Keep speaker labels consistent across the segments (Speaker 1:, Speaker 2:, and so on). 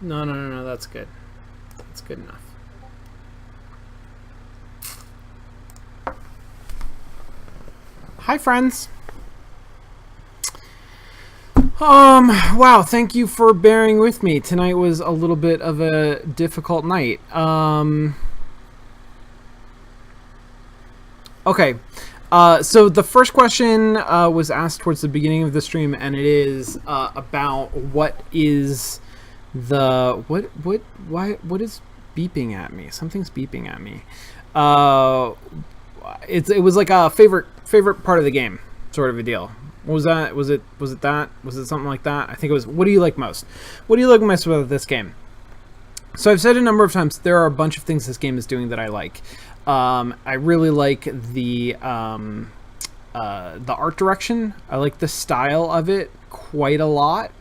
Speaker 1: No. That's good. That's good enough. Hi, friends. Wow, thank you for bearing with me. Tonight was a little bit of a difficult night. Okay. So the first question was asked towards the beginning of the stream, and it is about what is the what is beeping at me? Something's beeping at me. It was like a favorite part of the game, sort of a deal. What was that? Was it that? Was it something like that? I think it was. What do you like most? What do you like most about this game? So I've said a number of times there are a bunch of things this game is doing that I like. I really like the art direction. I like the style of it quite a lot.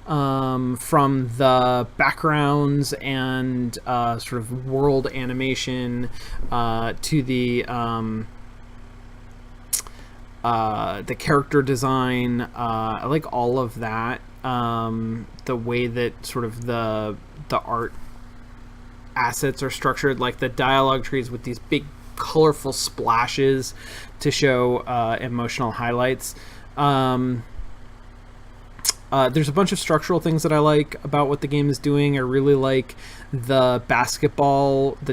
Speaker 1: From the backgrounds and sort of world animation to the character design. I like all of that. The way that sort of the art assets are structured, like the dialogue trees with these big colorful splashes to show emotional highlights. There's a bunch of structural things that I like about what the game is doing. I really like the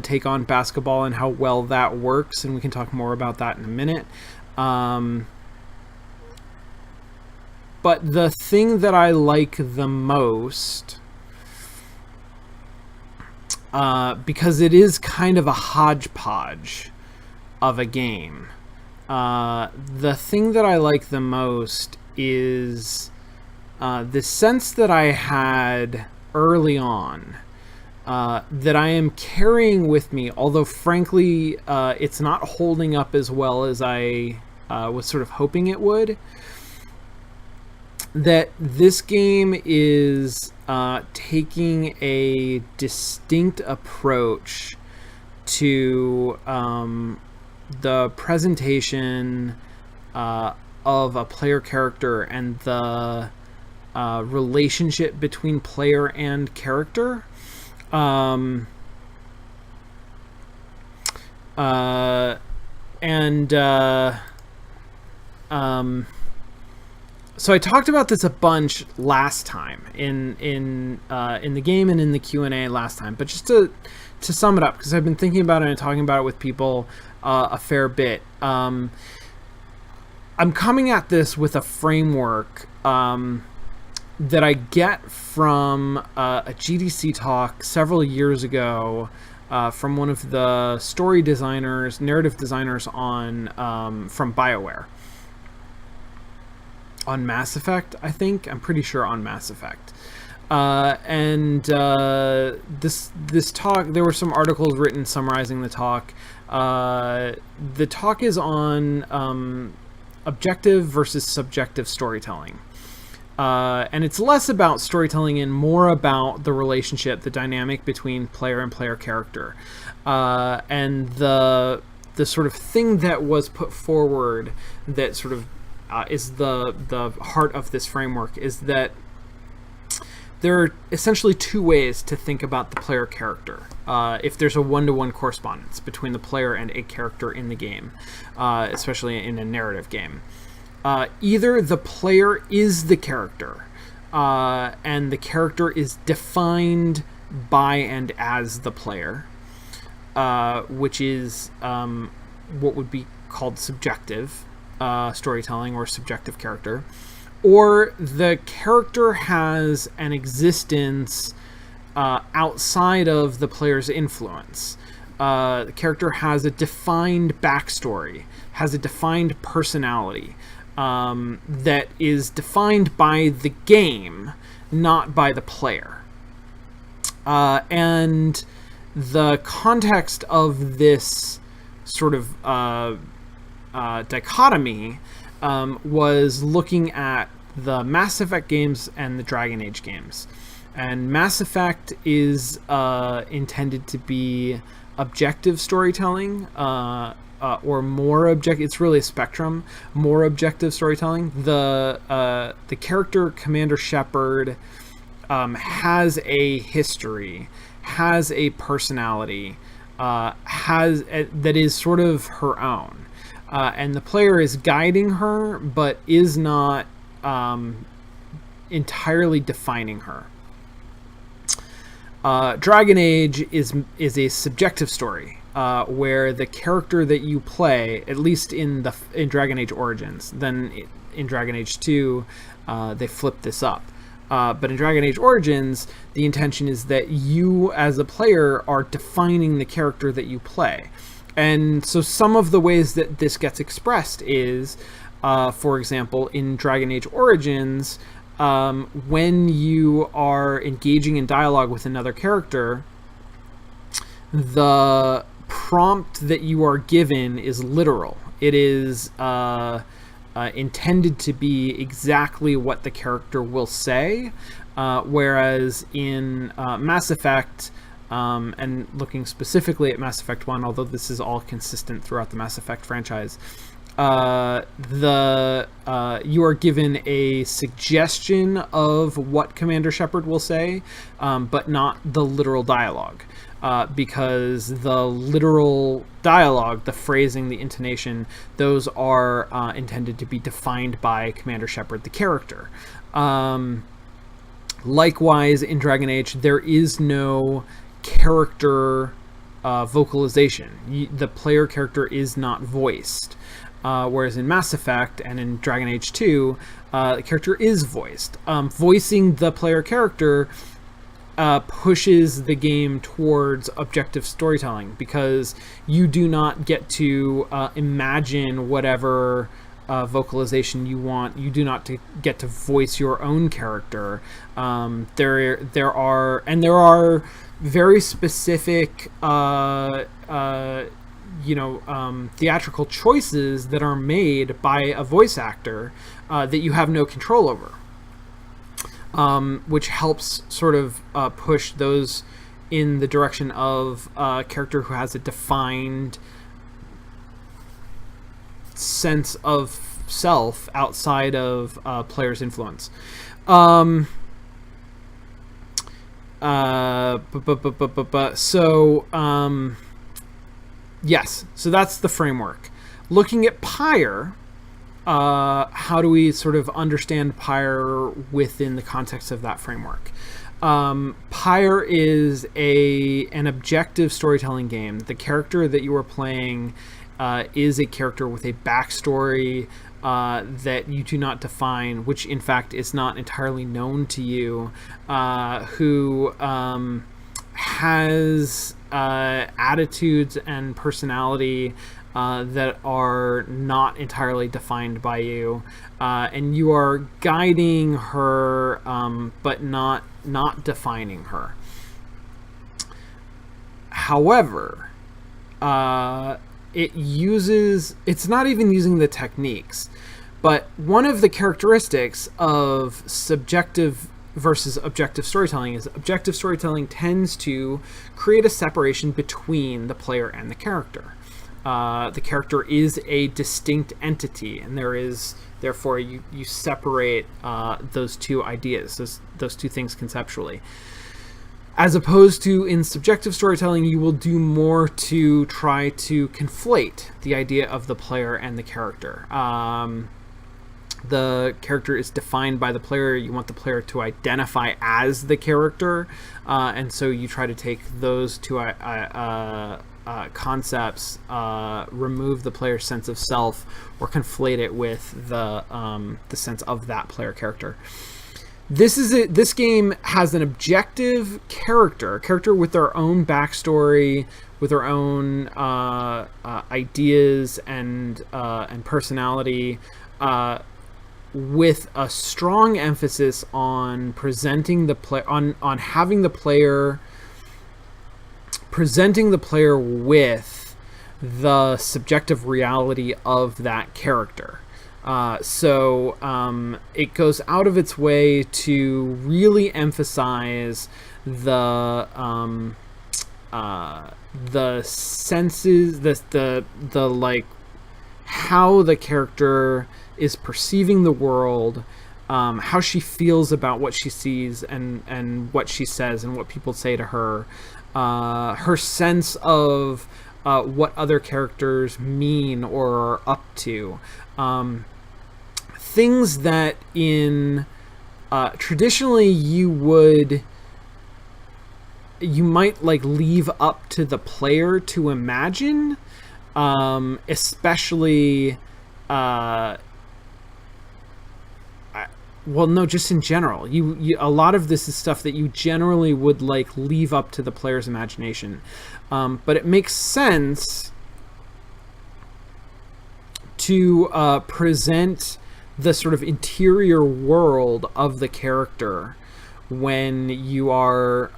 Speaker 1: take on basketball and how well that works, and we can talk more about that in a minute. But the thing that I like the most, because it is kind of a hodgepodge of a game, the thing that I like the most is the sense that I had early on, that I am carrying with me, although frankly it's not holding up as well as I was sort of hoping it would, that this game is taking a distinct approach to the presentation of a player character and the relationship between player and character. So I talked about this a bunch last time in the game and in the Q&A last time, but just to sum it up, because I've been thinking about it and talking about it with people a fair bit. I'm coming at this with a framework that I get from a GDC talk several years ago from one of the narrative designers from BioWare. On Mass Effect, I think. I'm pretty sure on Mass Effect. This talk, there were some articles written summarizing the talk. The talk is on objective versus subjective storytelling. And it's less about storytelling and more about the relationship, the dynamic between player and player character. And the sort of thing that was put forward that sort of is the heart of this framework is that there are essentially two ways to think about the player character. If there's a one-to-one correspondence between the player and a character in the game, especially in a narrative game. Either the player is the character, and the character is defined by and as the player, which is what would be called subjective storytelling or subjective character, or the character has an existence outside of the player's influence. The character has a defined backstory, has a defined personality that is defined by the game, not by the player. And the context of this sort of dichotomy was looking at the Mass Effect games and the Dragon Age games. And Mass Effect is intended to be objective storytelling, or more objective. It's really a spectrum. More objective storytelling. The character Commander Shepard has a history, has a personality, that is sort of her own, and the player is guiding her, but is not entirely defining her. Dragon Age is a subjective story, where the character that you play, at least in Dragon Age Origins, then in Dragon Age 2, they flipped this up. But in Dragon Age Origins, the intention is that you, as a player, are defining the character that you play. And so some of the ways that this gets expressed is, for example, in Dragon Age Origins, when you are engaging in dialogue with another character, the prompt that you are given is literal. It is intended to be exactly what the character will say, whereas in Mass Effect, and looking specifically at Mass Effect 1, although this is all consistent throughout the Mass Effect franchise, you are given a suggestion of what Commander Shepard will say, but not the literal dialogue. Because the literal dialogue, the phrasing, the intonation, those are intended to be defined by Commander Shepard, the character. Likewise, in Dragon Age, there is no character vocalization. The player character is not voiced. Whereas in Mass Effect and in Dragon Age 2, the character is voiced. Voicing the player character pushes the game towards objective storytelling, because you do not get to imagine whatever vocalization you want. You do not get to voice your own character. There are very specific theatrical choices that are made by a voice actor that you have no control over. Which helps sort of push those in the direction of a character who has a defined sense of self outside of player's influence. Yes, so that's the framework. Looking at Pyre, how do we sort of understand Pyre within the context of that framework? Pyre is an objective storytelling game. The character that you are playing is a character with a backstory that you do not define, which in fact is not entirely known to you, who has attitudes and personality that are not entirely defined by you, and you are guiding her, but not defining her. However, it's not even using the techniques, but one of the characteristics of subjective versus objective storytelling is objective storytelling tends to create a separation between the player and the character. The character is a distinct entity, and therefore you separate those two ideas, those two things conceptually. As opposed to in subjective storytelling, you will do more to try to conflate the idea of the player and the character. The character is defined by the player. You want the player to identify as the character, and so you try to take those two concepts, remove the player's sense of self, or conflate it with the sense of that player character. This game has an objective character, a character with their own backstory, with their own ideas and personality, with a strong emphasis on presenting the having the player presenting the player with the subjective reality of that character. So it goes out of its way to really emphasize the senses, the like how the character is perceiving the world, how she feels about what she sees and what she says and what people say to her, her sense of what other characters mean or are up to, things that in traditionally you might like leave up to the player to imagine, especially well, no, just in general. You a lot of this is stuff that you generally would like leave up to the player's imagination, but it makes sense to present the sort of interior world of the character when you are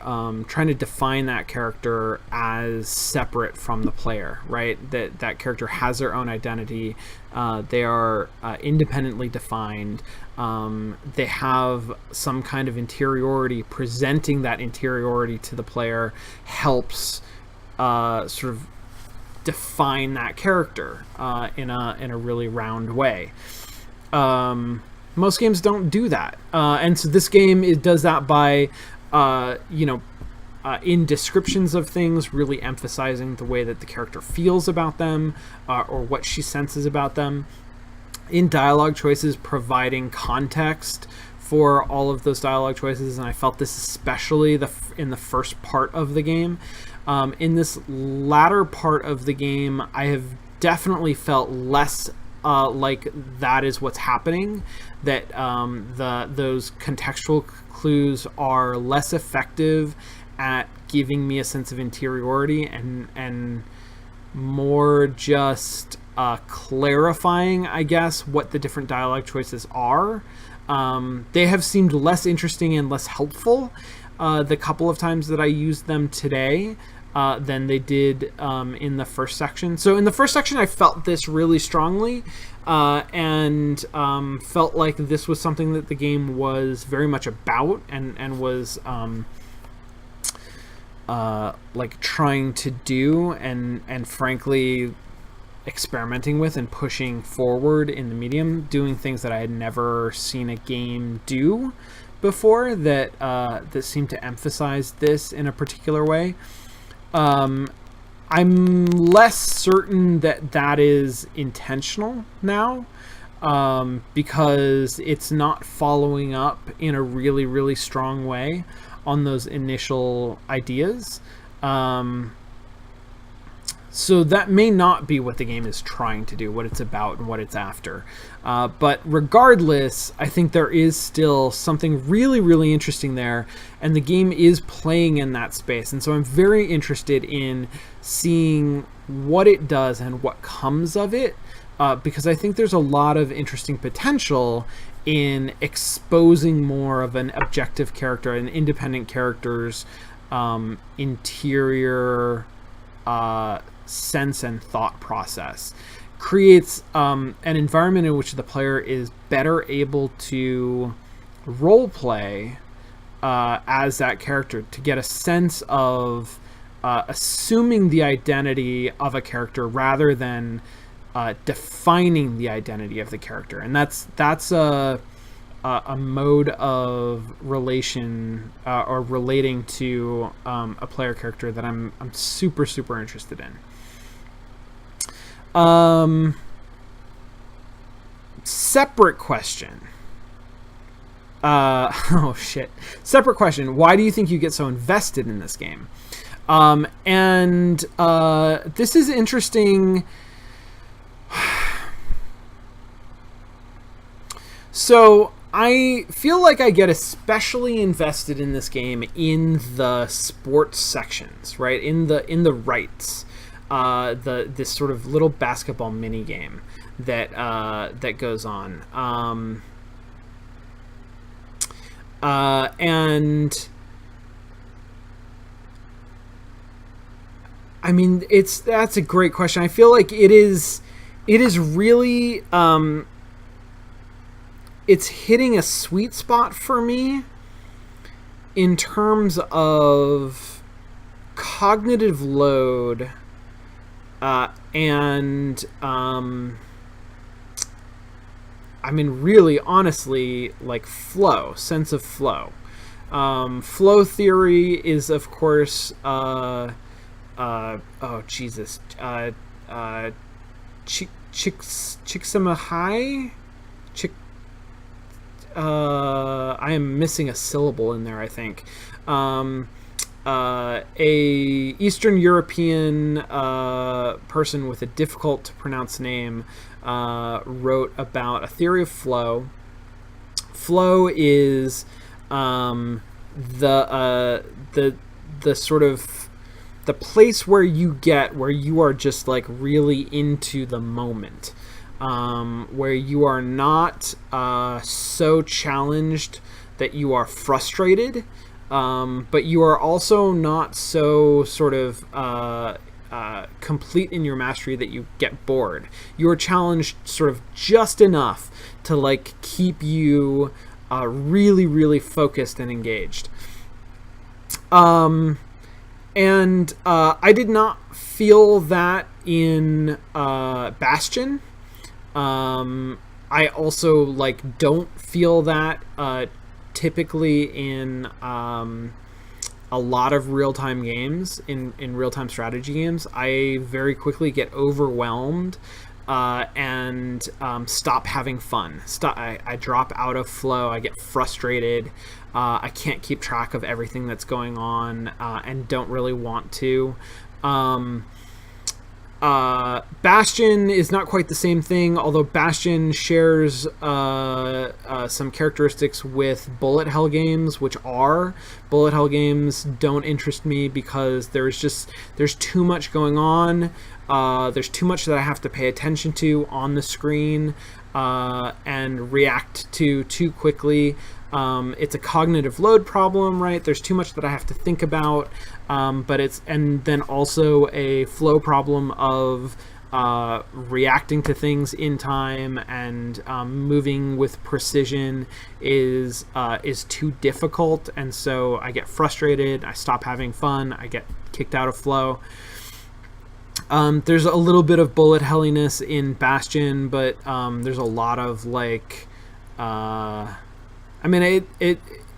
Speaker 1: trying to define that character as separate from the player, right? That character has their own identity. They are independently defined. They have some kind of interiority. Presenting that interiority to the player helps sort of define that character in a really round way. Most games don't do that, and so this game does that by in descriptions of things really emphasizing the way that the character feels about them, or what she senses about them, in dialogue choices providing context for all of those dialogue choices. And I felt this especially in the first part of the game. In this latter part of the game, I have definitely felt less like that is what's happening, that those contextual clues are less effective at giving me a sense of interiority and more just clarifying, I guess, what the different dialogue choices are. They have seemed less interesting and less helpful the couple of times that I used them today than they did in the first section. So in the first section, I felt this really strongly, and felt like this was something that the game was very much about and was like trying to do and frankly experimenting with and pushing forward in the medium, doing things that I had never seen a game do before that seemed to emphasize this in a particular way. I'm less certain that is intentional now, because it's not following up in a really, really strong way on those initial ideas. So that may not be what the game is trying to do, what it's about and what it's after. But regardless, I think there is still something really, really interesting there, and the game is playing in that space. And so I'm very interested in seeing what it does and what comes of it, because I think there's a lot of interesting potential in exposing more of an objective character, an independent character's interior sense and thought process. Creates an environment in which the player is better able to role play as that character, to get a sense of assuming the identity of a character rather than defining the identity of the character. And that's a mode of relation or relating to a player character that I'm super, super interested in. Separate question. Oh shit. Separate question. Why do you think you get so invested in this game? And this is interesting. So I feel like I get especially invested in this game in the sports sections, right? In the rights. This sort of little basketball mini game that goes on, and I mean that's a great question. I feel like it is really it's hitting a sweet spot for me in terms of cognitive load. And I mean, really, honestly, like sense of flow. Flow theory is, of course, oh Jesus, Csikszentmihalyi. Chick. I am missing a syllable in there, I think. A Eastern European person with a difficult to pronounce name wrote about a theory of flow. Flow is the sort of the place where you are just like really into the moment, where you are not so challenged that you are frustrated, but you are also not so sort of complete in your mastery that you get bored. You are challenged sort of just enough to like keep you really, really focused and engaged. And I did not feel that in Bastion. I also like don't feel that typically in a lot of real-time games, in real-time strategy games. I very quickly get overwhelmed and stop having fun. I drop out of flow. I get frustrated. I can't keep track of everything that's going on and don't really want to. Bastion is not quite the same thing, although Bastion shares some characteristics with bullet hell games, which are bullet hell games don't interest me because there's too much going on. There's too much that I have to pay attention to on the screen and react to too quickly. It's a cognitive load problem, right? There's too much that I have to think about, and then also a flow problem of reacting to things in time and moving with precision is too difficult, and so I get frustrated. I stop having fun. I get kicked out of flow. There's a little bit of bullet helliness in Bastion, but there's a lot of like. I mean,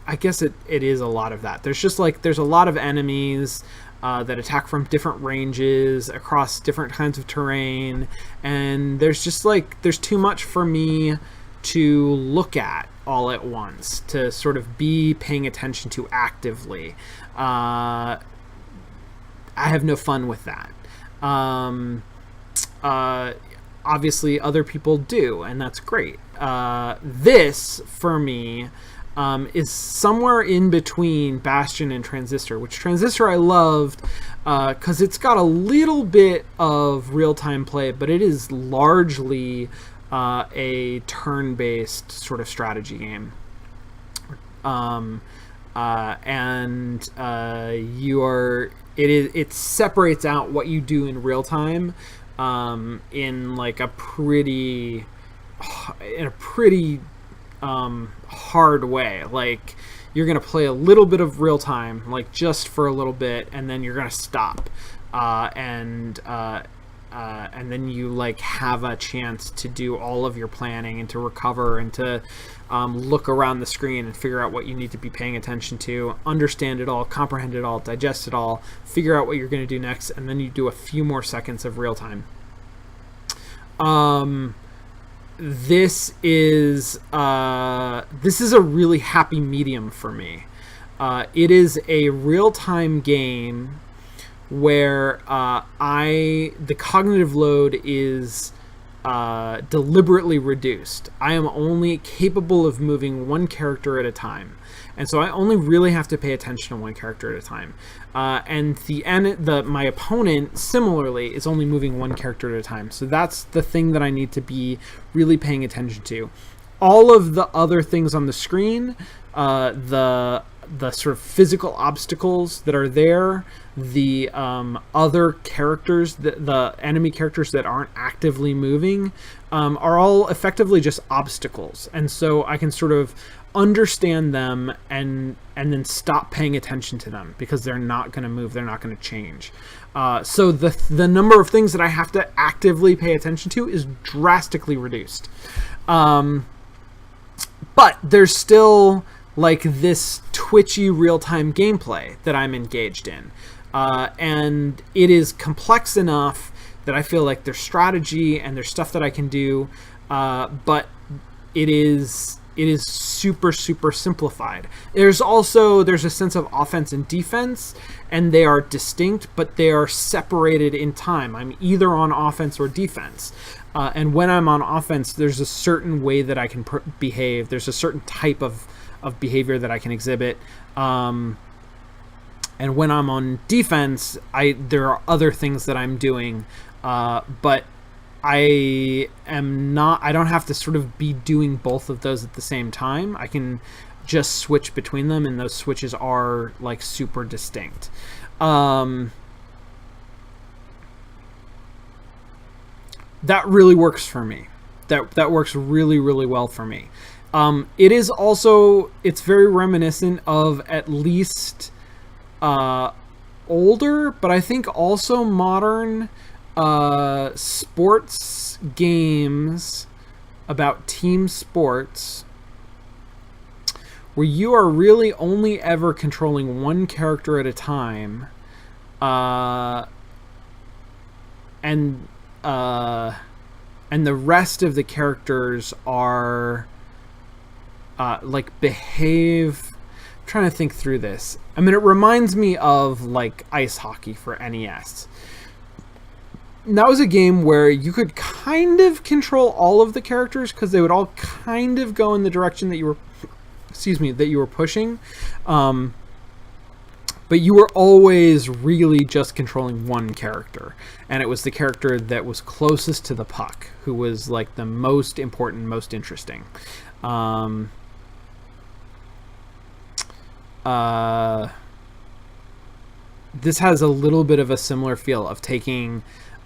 Speaker 1: I guess it is a lot of that. There's a lot of enemies that attack from different ranges across different kinds of terrain, and there's too much for me to look at all at once, to sort of be paying attention to actively. I have no fun with that. Obviously other people do, and that's great. This, for me, is somewhere in between Bastion and Transistor, which Transistor I loved because it's got a little bit of real-time play, but it is largely a turn-based sort of strategy game. It separates out what you do in real time in like a pretty hard way. Like, you're gonna play a little bit of real time, like just for a little bit, and then you're gonna stop, and then you like have a chance to do all of your planning and to recover and to look around the screen and figure out what you need to be paying attention to, understand it all, comprehend it all, digest it all, figure out what you're going to do next, and then you do a few more seconds of real time. This is a really happy medium for me. It is a real-time game where the cognitive load is deliberately reduced. I am only capable of moving one character at a time, and so I only really have to pay attention to one character at a time. And my opponent similarly is only moving one character at a time. So that's the thing that I need to be really paying attention to. All of the other things on the screen, the sort of physical obstacles that are there, the other characters, the enemy characters that aren't actively moving, are all effectively just obstacles. And so I can sort of understand them and then stop paying attention to them because they're not going to move, they're not going to change. So the number of things that I have to actively pay attention to is drastically reduced. but there's still like this twitchy real-time gameplay that I'm engaged in. And it is complex enough that I feel like there's strategy and there's stuff that I can do, but it is super simplified. There's a sense of offense and defense, and they are distinct, but they are separated in time. I'm either on offense or defense. And when I'm on offense, there's a certain way that I can behave. There's a certain type of behavior that I can exhibit. And when I'm on defense, there are other things that I'm doing, but I don't have to sort of be doing both of those at the same time. I can just switch between them, and those switches are like super distinct. That really works for me. That works really well for me. It's very reminiscent of at least older, but I think also modern sports games about team sports, where you are really only ever controlling one character at a time, and the rest of the characters are like behave. I'm trying to think through this. I mean, it reminds me of like ice hockey for NES. And that was a game where you could kind of control all of the characters because they would all kind of go in the direction that you were pushing. But you were always really just controlling one character. And it was the character that was closest to the puck, who was like the most important, most interesting. This has a little bit of a similar feel of taking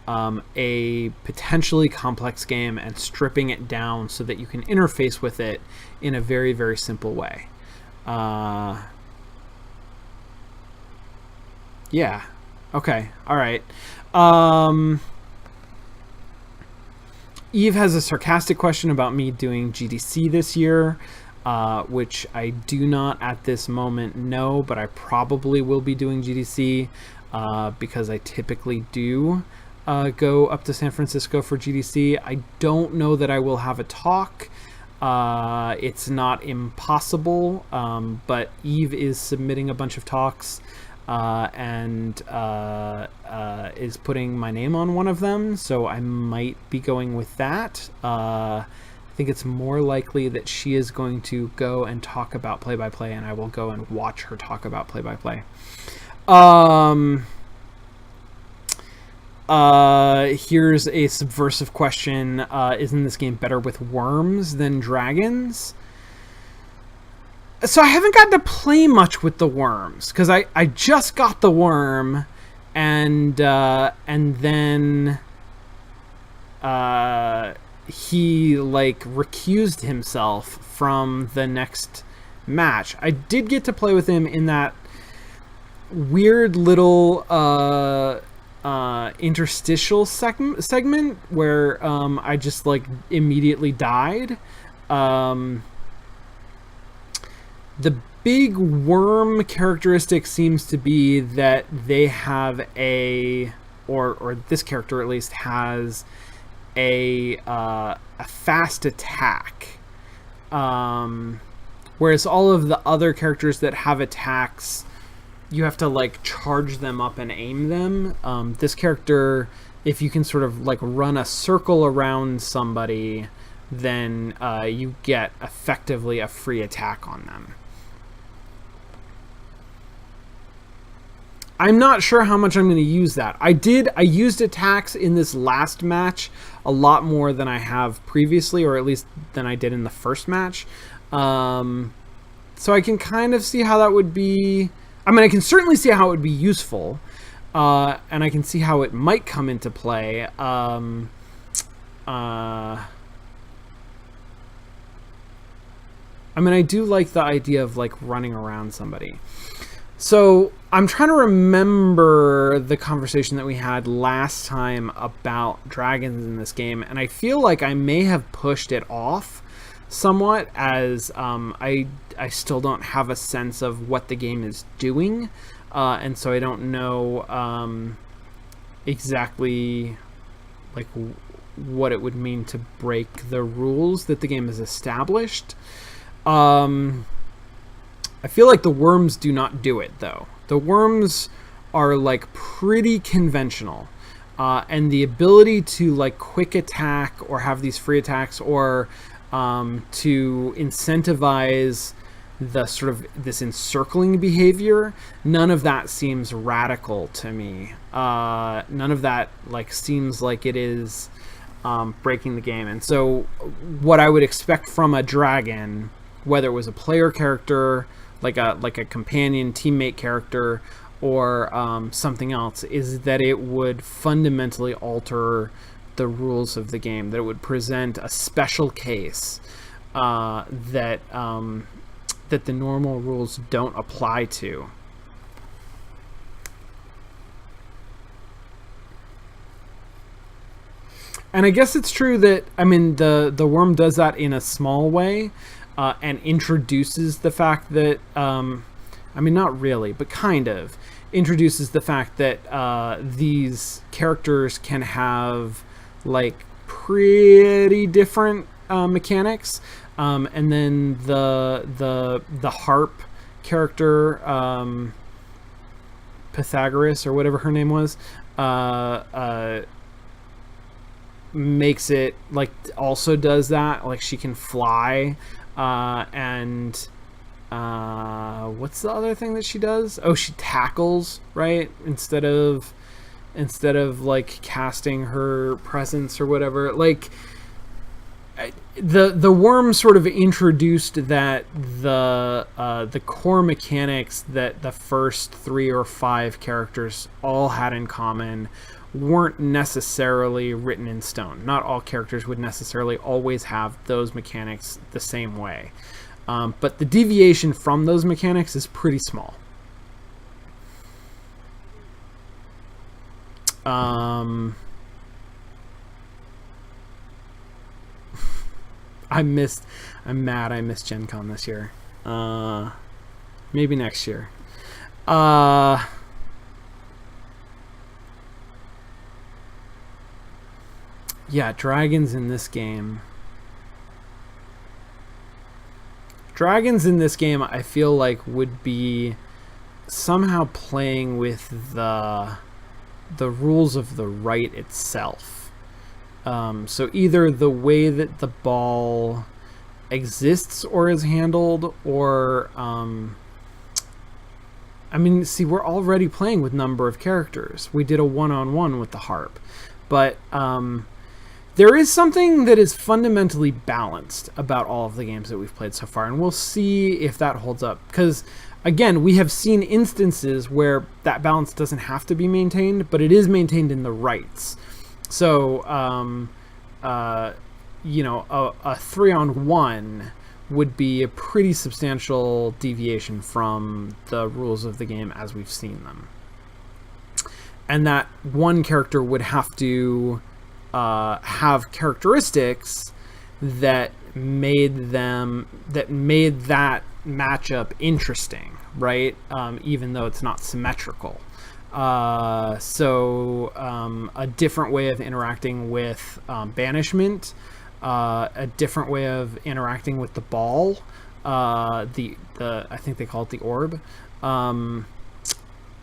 Speaker 1: a potentially complex game and stripping it down so that you can interface with it in a very, very simple way. Yeah. Okay. All right. Eve has a sarcastic question about me doing GDC this year, which I do not at this moment know, but I probably will be doing GDC because I typically do go up to San Francisco for GDC. I don't know that I will have a talk. It's not impossible, but Eve is submitting a bunch of talks and is putting my name on one of them, so I might be going with that. I think it's more likely that she is going to go and talk about play-by-play, and I will go and watch her talk about play-by-play. Here's a subversive question. Isn't this game better with Wyrms than dragons? So I haven't gotten to play much with the Wyrms, because I just got the worm, and then he like recused himself from the next match. I did get to play with him in that weird little interstitial segment where I just like immediately died. The big worm characteristic seems to be that they have or this character at least has a fast attack, whereas all of the other characters that have attacks, you have to like charge them up and aim them. This character, if you can sort of like run a circle around somebody, then you get effectively a free attack on them. I'm not sure how much I'm going to use that. I used attacks in this last match a lot more than I have previously, or at least than I did in the first match. So I can kind of see how that would be. I mean, I can certainly see how it would be useful, and I can see how it might come into play. I mean, I do like the idea of like running around somebody. So I'm trying to remember the conversation that we had last time about dragons in this game, and I feel like I may have pushed it off somewhat, as I still don't have a sense of what the game is doing, and so I don't know exactly like what it would mean to break the rules that the game has established. I feel like the Wyrms do not do it, though. The Wyrms are like pretty conventional, and the ability to like quick attack or have these free attacks, or to incentivize the sort of this encircling behavior, none of that seems radical to me. None of that like seems like it is breaking the game. And so what I would expect from a dragon, whether it was a player character, like a companion teammate character, or something else, is that it would fundamentally alter the rules of the game, that it would present a special case that the normal rules don't apply to. And I guess it's true that, I mean, the Wyrm does that in a small way, and introduces the fact that, I mean, not really, but kind of introduces the fact that these characters can have like pretty different mechanics, and then the harp character, Pythagoras or whatever her name was, makes it like also does that, like she can fly, and what's the other thing that she does? Oh, she tackles, right? Instead of like casting her presence or whatever. Like the Wyrm sort of introduced that the core mechanics that the first 3 or 5 characters all had in common weren't necessarily written in stone. Not all characters would necessarily always have those mechanics the same way. But the deviation from those mechanics is pretty small. I'm mad I missed Gen Con this year. Maybe next year. Yeah, dragons in this game. Dragons in this game, I feel like, would be somehow playing with the rules of the right itself. So either the way that the ball exists or is handled, or I mean, see, we're already playing with number of characters. We did a one-on-one with the harp, but there is something that is fundamentally balanced about all of the games that we've played so far, and we'll see if that holds up. Because, again, we have seen instances where that balance doesn't have to be maintained, but it is maintained in the rights. So, you know, a 3-on-1 would be a pretty substantial deviation from the rules of the game as we've seen them. And that one character would have to have characteristics that made that matchup interesting, right? Even though it's not symmetrical. So a different way of interacting with banishment, a different way of interacting with the ball, the I think they call it the orb.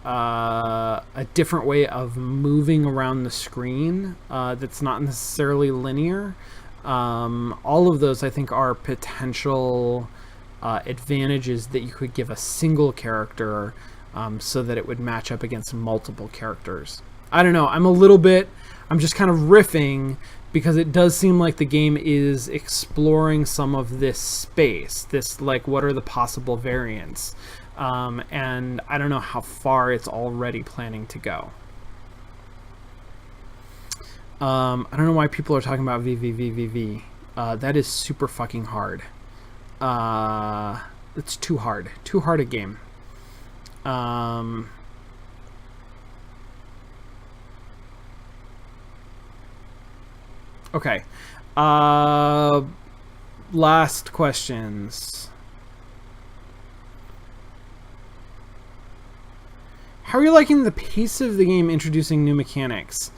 Speaker 1: A different way of moving around the screen that's not necessarily linear. All of those, I think, are potential advantages that you could give a single character, so that it would match up against multiple characters. I don't know. I'm just kind of riffing, because it does seem like the game is exploring some of this space, this, like, what are the possible variants? And I don't know how far it's already planning to go. I don't know why people are talking about VVVVV. That is super fucking hard. It's too hard. Too hard a game. Okay. last questions. How are you liking the pace of the game introducing new mechanics?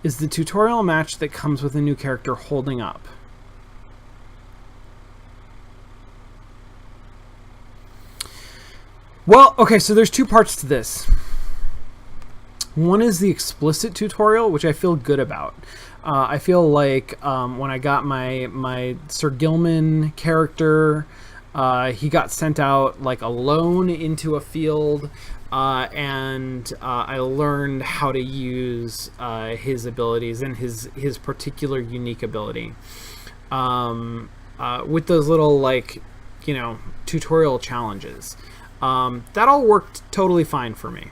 Speaker 1: Is the tutorial match that comes with a new character holding up? Well, okay, so there's two parts to this. One is the explicit tutorial, which I feel good about. I feel like when I got my Sir Gilman character, he got sent out like alone into a field, and I learned how to use his abilities and his particular unique ability. With those little, like, you know, tutorial challenges. That all worked totally fine for me.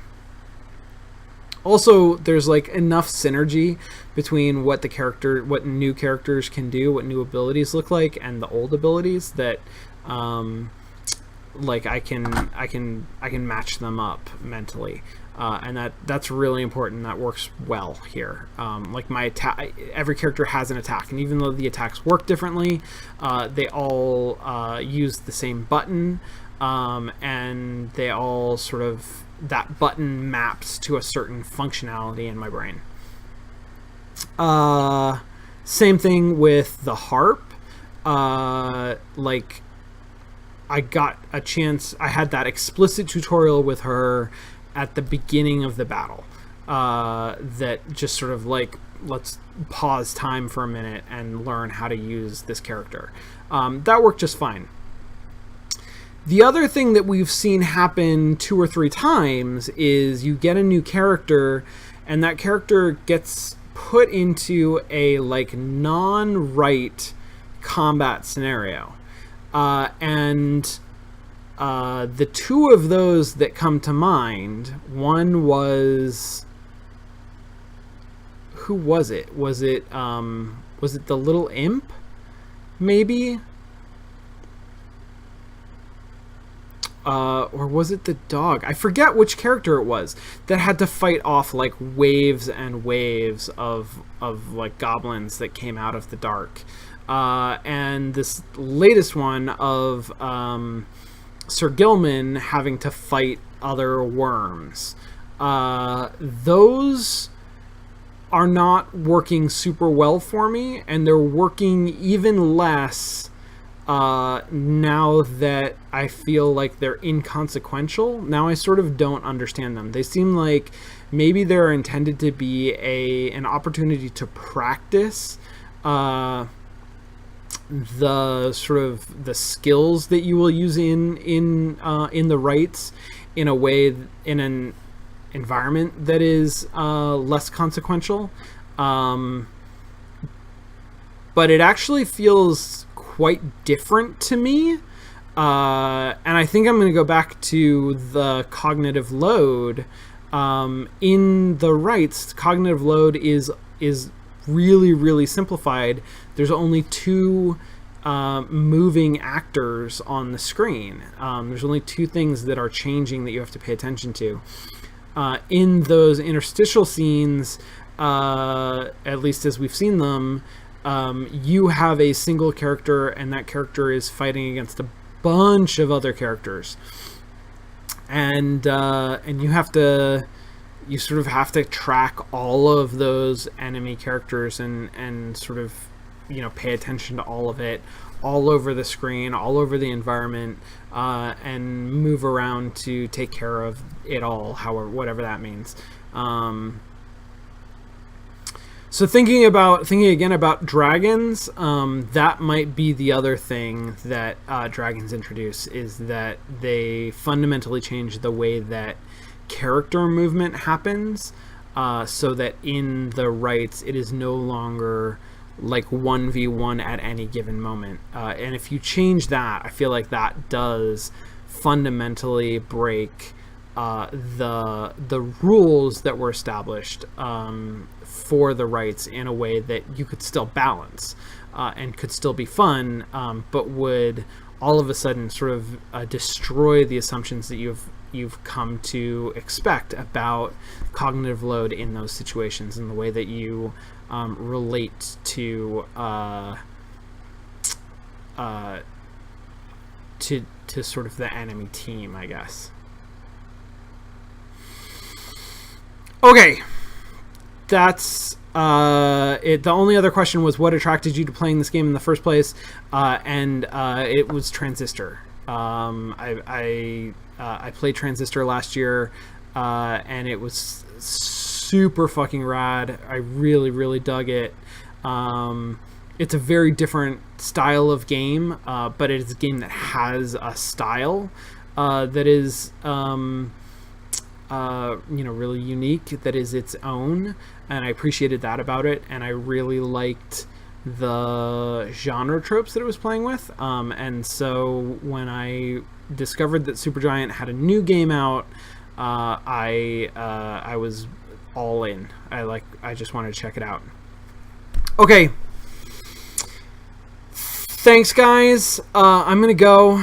Speaker 1: Also, there's like enough synergy between what new characters can do, what new abilities look like, and the old abilities that, like I can match them up mentally, and that's really important. That works well here. Like my attack, every character has an attack, and even though the attacks work differently, they all use the same button, and they all sort of, that button maps to a certain functionality in my brain. Same thing with the harp. Like, I got a chance, I had that explicit tutorial with her at the beginning of the battle, that just sort of like, let's pause time for a minute and learn how to use this character. That worked just fine. The other thing that we've seen happen 2 or 3 times is you get a new character, and that character gets put into a like non-right combat scenario. And the 2 of those that come to mind, one was, who was it? Was it the little imp? Maybe? Or was it the dog? I forget which character it was that had to fight off like waves and waves of like goblins that came out of the dark. And this latest one of Sir Gilman having to fight other Wyrms. Those are not working super well for me, and they're working even less now that I feel like they're inconsequential. Now I sort of don't understand them. They seem like maybe they're intended to be an opportunity to practice the sort of the skills that you will use in the rites in a way, in an environment that is less consequential. But it actually feels quite different to me, and I think I'm going to go back to the cognitive load. In the rites, cognitive load is really, really simplified. There's only 2 moving actors on the screen. There's only 2 things that are changing that you have to pay attention to. In those interstitial scenes, at least as we've seen them, you have a single character, and that character is fighting against a bunch of other characters, and you sort of have to track all of those enemy characters and sort of, you know, pay attention to all of it, all over the screen, all over the environment, and move around to take care of it all, whatever that means. So thinking again about dragons, that might be the other thing that dragons introduce, is that they fundamentally change the way that character movement happens, so that in the rites it is no longer like 1v1 at any given moment. And if you change that, I feel like that does fundamentally break the rules that were established for the rites in a way that you could still balance and could still be fun, but would all of a sudden sort of destroy the assumptions that you've come to expect about cognitive load in those situations, and the way that you relate to to sort of the enemy team, I guess. Okay, that's it. The only other question was what attracted you to playing this game in the first place, and it was Transistor. I played Transistor last year, and it was super fucking rad. I really, really dug it. It's a very different style of game, but it is a game that has a style that is really unique, that is its own, and I appreciated that about it, and I really liked the genre tropes that it was playing with, and so when I discovered that Supergiant had a new game out, I was all in. I just wanted to check it out. Okay, thanks guys. I'm gonna go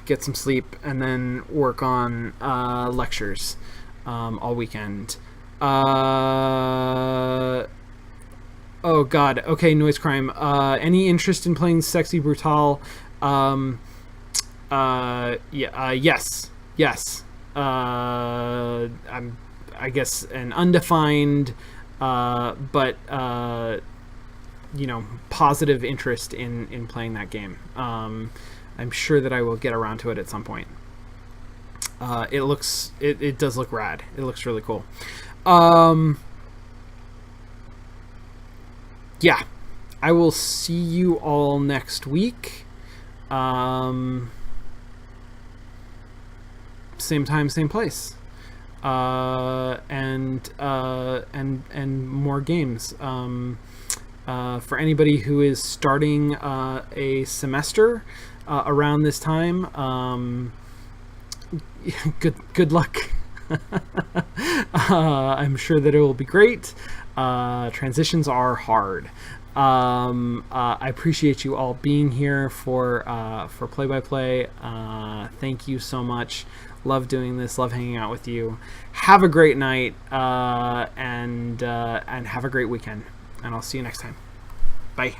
Speaker 1: get some sleep and then work on lectures all weekend. Oh god. Okay, Noise Crime. Any interest in playing Sexy Brutale? Yes. I'm, I guess, an undefined but positive interest in playing that game. I'm sure that I will get around to it at some point. It does look rad. It looks really cool. Yeah, I will see you all next week. Same time, same place. And more games. For anybody who is starting a semester around this time, good luck. I'm sure that it will be great. Transitions are hard. I appreciate you all being here for Play by Play. Thank you so much. Love doing this. Love hanging out with you. Have a great night, and have a great weekend. And I'll see you next time. Bye.